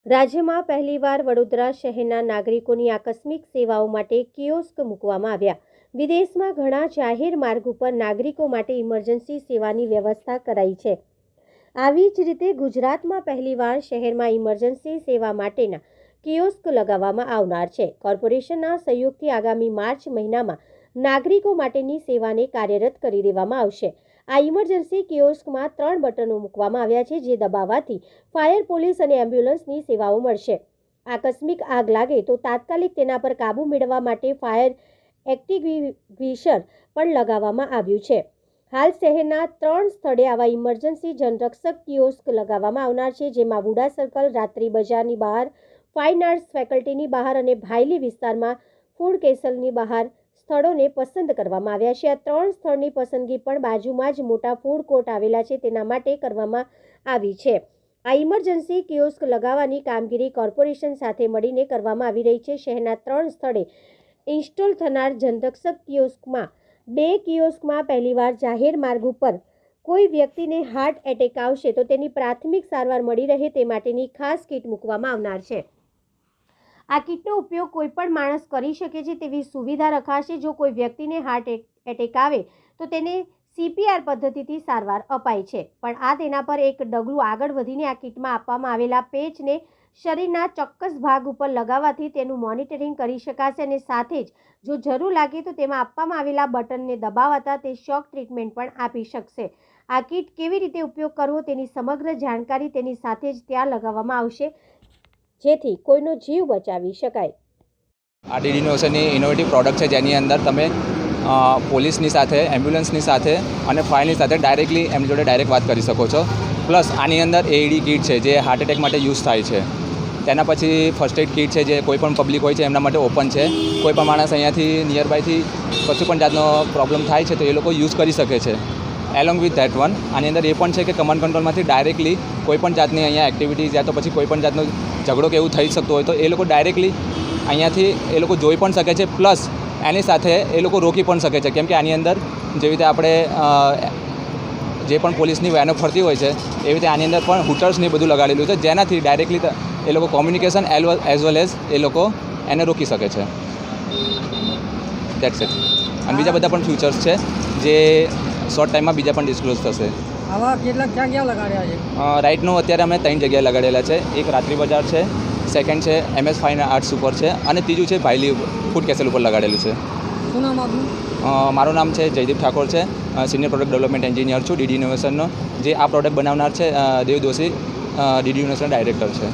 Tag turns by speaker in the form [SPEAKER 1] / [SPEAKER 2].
[SPEAKER 1] રાજ્યમાં પહેલીવાર વડોદરા શહેરના નાગરિકોની આકસ્મિક સેવાઓ માટે કિયોસ્ક મૂકવામાં આવ્યા। વિદેશમાં ઘણા જાહેર માર્ગ ઉપર નાગરિકો માટે ઇમરજન્સી સેવાની વ્યવસ્થા કરાઈ છે। આવી જ રીતે ગુજરાતમાં પહેલીવાર શહેરમાં ઇમરજન્સી સેવા માટેના કિયોસ્ક લગાવવામાં આવનાર છે। કોર્પોરેશનના સહયોગથી આગામી માર્ચ મહિનામાં નાગરિકો માટેની સેવાને કાર્યરત કરી દેવામાં આવશે। આ ઇમરજન્સી કિયોસ્કમાં 3 બટનો મૂકવામાં આવ્યા છે, જે દબાવવાથી ફાયર, પોલીસ અને એમ્બ્યુલન્સની સેવાઓ મળશે। આકસ્મિક આગ લાગે તો તાત્કાલિક તેના પર કાબૂ મેળવવા માટે ફાયર એક્ટિંગ્વિશર પણ લગાવવામાં આવ્યું છે। હાલ શહેરના 3 સ્થળે આવા ઇમરજન્સી જનરક્ષક કિયોસ્ક લગાવવામાં આવનાર છે, જેમાં વુડા સર્કલ, રાત્રી બજારની બહાર, ફાઇન આર્ટ્સ ફેકલ્ટીની બહાર અને ભાયલી વિસ્તારમાં ફૂડ કેસલની બહાર સ્થળોને પસંદ કરવામાં આવ્યા છે। આ 3 સ્થળની પસંદગી પણ બાજુમાં જ મોટા ફૂડ કોર્ટ આવેલા છે તેના માટે કરવામાં આવી છે। આ ઇમરજન્સી કિયોસ્ક લગાવવાની કામગીરી કોર્પોરેશન સાથે મળીને કરવામાં આવી રહી છે। શહેરના 3 સ્થળે ઇન્સ્ટોલ થનાર જનરક્ષક કિયોસ્કમાં 2 કિયોસ્કમાં પહેલીવાર જાહેર માર્ગ ઉપર કોઈ વ્યક્તિને હાર્ટ એટેક આવશે તો તેની પ્રાથમિક સારવાર મળી રહે તે માટેની ખાસ કીટ મૂકવામાં આવનાર છે। આ કીટનો ઉપયોગ કોઈપણ માણસ કરી શકે છે તેવી સુવિધા રખાશે। જો કોઈ વ્યક્તિને હાર્ટ એટેક આવે તો તેને CPR પદ્ધતિથી સારવાર અપાય છે, પણ આ તેના પર એક ડગલું આગળ વધીને આ કીટમાં આપવામાં આવેલા પેચને શરીરના ચોક્કસ ભાગ ઉપર લગાવવાથી તેનું મોનિટરિંગ કરી શકાશે અને સાથે જ જો જરૂર લાગે તો તેમાં આપવામાં આવેલા બટનને દબાવતા તે શોક ટ્રીટમેન્ટ પણ આપી શકશે। આ કીટ કેવી રીતે ઉપયોગ કરવો તેની સમગ્ર જાણકારી તેની સાથે જ ત્યાં લગાવવામાં આવશે, જેથી કોઈનો જીવ બચાવી શકાય।
[SPEAKER 2] આ ડીડી ઇનોવેશનની ઇનોવેટિવ પ્રોડક્ટ છે, જેની અંદર તમે પોલીસની સાથે, એમ્બ્યુલન્સની સાથે અને ફાયરની સાથે ડાયરેક્ટલી એમની જોડે ડાયરેક્ટ વાત કરી શકો છો। પ્લસ આની અંદર AED કીટ છે, જે હાર્ટ એટેક માટે યુઝ થાય છે। તેના પછી ફર્સ્ટ એડ કીટ છે, જે કોઈ પણ પબ્લિક હોય છે એમના માટે ઓપન છે। કોઈ પણ માણસ અહીંયાથી નિયરબાયથી કશું પણ જાતનો પ્રોબ્લેમ થાય છે તો એ લોકો યુઝ કરી શકે છે। એલોંગ વિથ ધેટ વન આની અંદર એ પણ છે કે કમાન્ડ કંટ્રોલમાંથી ડાયરેક્ટલી કોઈ પણ જાતની અહીંયા એક્ટિવિટીઝ યા તો પછી કોઈ પણ જાતનો ઝઘડો કે એવું થઈ શકતો હોય તો એ લોકો ડાયરેક્ટલી અહીંયાથી એ લોકો જોઈ પણ શકે છે, પ્લસ એની સાથે એ લોકો રોકી પણ શકે છે। કેમ કે આની અંદર જેવી રીતે આપણે જે પણ પોલીસની વેનો ફરતી હોય છે એવી રીતે આની અંદર પણ હૂટર્સ ને બધું લગાડેલું છે, જેનાથી ડાયરેક્ટલી એ લોકો communication as well as a લોકો એને રોકી શકે છે। That's it. અને બીજા બધા પણ ફ્યુચર્સ છે જે શોર્ટ ટાઈમમાં બીજા પણ ડિસ્ક્લોઝ થશે।
[SPEAKER 3] આવા કેટલાક ક્યાં લગાડ્યા છે?
[SPEAKER 2] રાઇટનું અત્યારે અમે 3 જગ્યાએ લગાડેલા છે। એક રાત્રી બજાર છે, સેકન્ડ છે MS ફાઇન આર્ટ્સ ઉપર છે અને ત્રીજું છે ભાયલી ફૂડ કેસલ ઉપર લગાડેલું છે।
[SPEAKER 3] શું નામ આપનું?
[SPEAKER 2] મારું નામ છે જયદીપ ઠાકોર છે, સિનિયર પ્રોડક્ટ ડેવલપમેન્ટ એન્જિનિયર છું ડીડી ઇનોવેશનનો। જે આ પ્રોડક્ટ બનાવનાર છે દેવ દોશી ડીડી ઇનોવેશનના ડાયરેક્ટર છે।